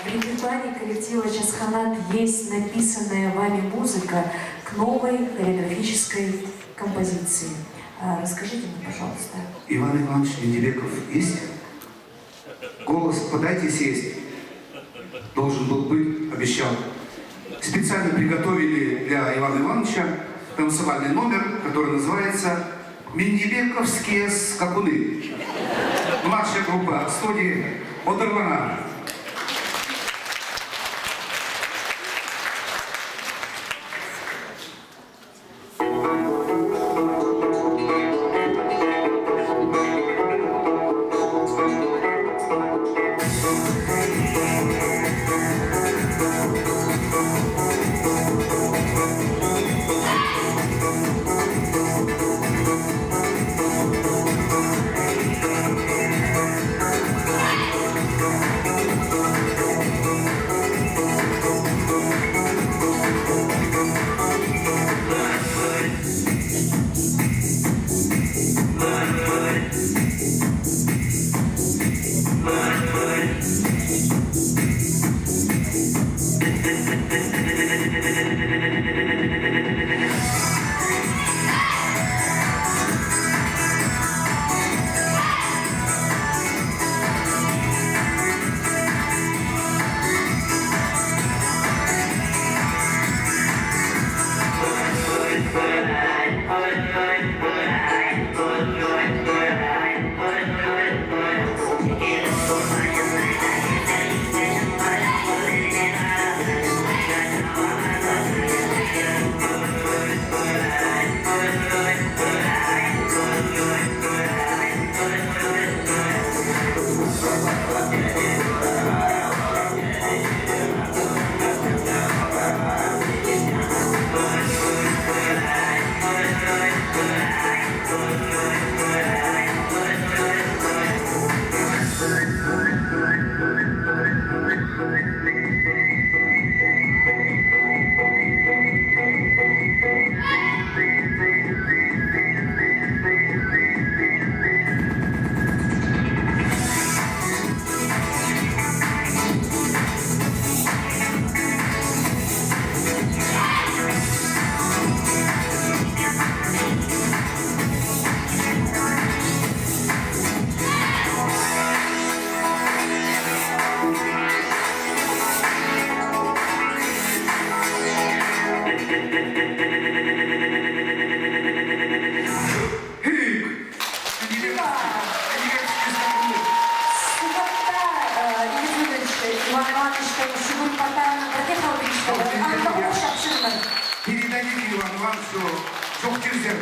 В репертуаре коллектива «Часханат» есть написанная вами музыка к новой хореографической композиции. Расскажите мне, пожалуйста. Иван Иванович Менделеков есть? Голос подайте сесть. Должен был быть, обещал. Специально приготовили для Ивана Ивановича танцевальный номер, который называется «Менделековские скакуны». Младшая группа студии «Одервана». Передадите Ивану Ивановичу, что в Кирзе,